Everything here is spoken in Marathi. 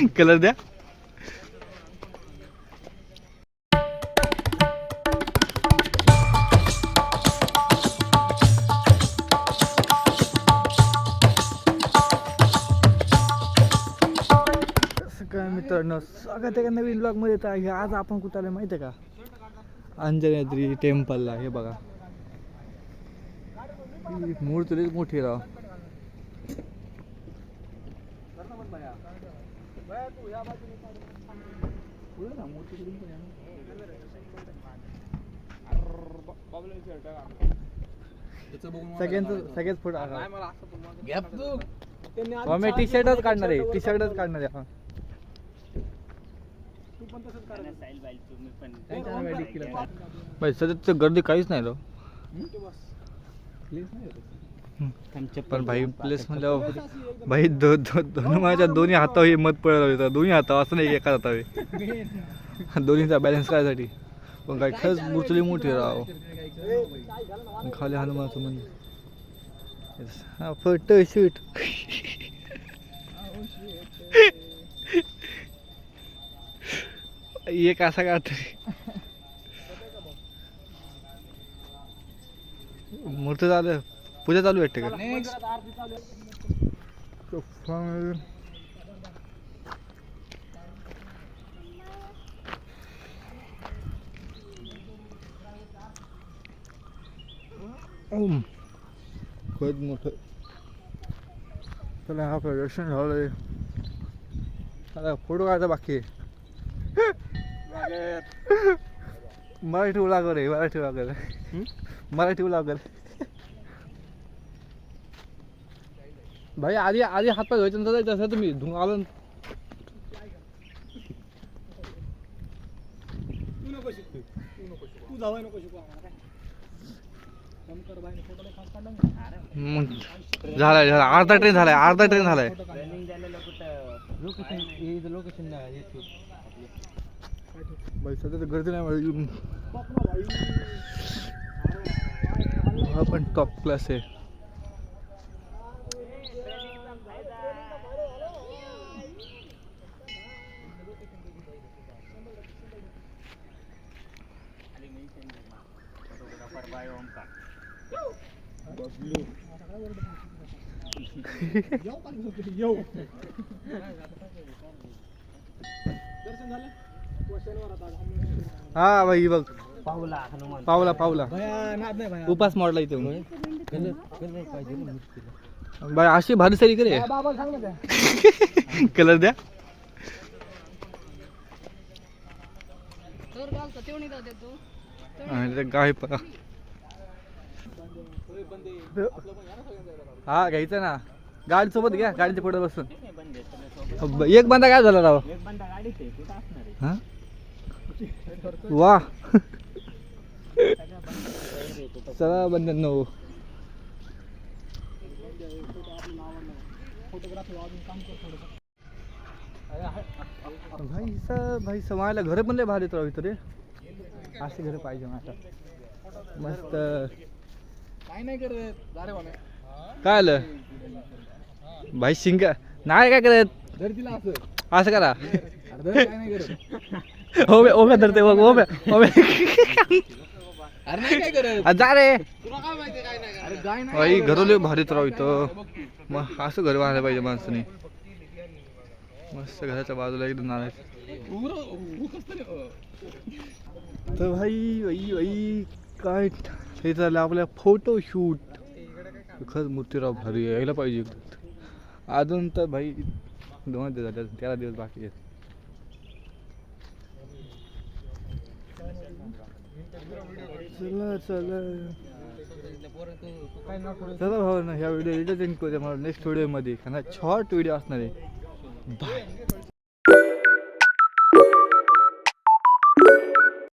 कलर द्या. काय मित्रांनो, स्वागत आहे का नवीन ब्लॉग मध्ये. तर आज आपण कुठं आलोय माहिती आहे का? अंजनेत्री टेम्पलला. हे बघा, ही मूर्ती लई मोठी राव. सगळ्याच फोटो मी टी शर्टच काढणार आहे. टी शर्टच काढणार आहे. भाई सध्या गर्दी काहीच नाही राव. पण भाई प्लेस म्हणल्यावर भाई माझ्या दोन्ही हातावर हे मत पडलं. दोन्ही हातावर असं नाही, एका हातावर. दोन्हीचा बॅलन्स करायसाठी. पण काय खरंच मूर्ती मोठी राव. खाली हनुमानाचं मंदिर. हा फोटो शूट. एक असा काढतोय. मूर्ती चालू, पूजा चालू वाटते का? खूप मोठं. चला आपलं दर्शन झालंय. आता फोटो काढायचा बाकी आहे. मराठी उलागर आहे. मराठी उलागर. मराठी उलागर. भाई आधी हात पाय धुवायचं नंतर तसं तुम्ही धुवून आलं. झालाय अर्धा ट्रेन झालाय. अर्धा ट्रेन झालाय. भाई सध्या तर गर्दी नाही. हा पण टॉप क्लास आहे. हा भाई बघ, पावला उपास मोडला इथे. बाय अशी भारी सरी करे. कलर द्या. गाय पा हा घ्यायचं ना. गाडी सोबत घ्या. गाडीच्या पुढे बसून. एक बंदा काय झाला राव? हा वा. चला बंधन. भाई समायला घर पण लय भारी येत राव इथं रे. असे घर पाहिजे माझ्या. मस्त. काय नाही करत. काय आलं भाई? शिंग नाही काय करत. असं करा. ओम्या धरते बघ. ओम्या जा रे. भाई घरले भारीत राव इथं. मग असं घर बांधायला पाहिजे माणसाने. मस्त घराच्या बाजूला एकदम नारळ. तर भाई भाई भाई काय हे झालं आपल्या फोटो शूट. खरंच मूर्तीराव भारी यायला पाहिजे. अजून तर भाई 2 दिवस झाले. 13 दिवस बाकी आहेत. चला चला भाऊ ना, ह्या व्हिडिओ इथेच एंड करूया. मला नेक्स्ट व्हिडिओमध्ये शॉर्ट व्हिडिओ असणार आहे. बाय.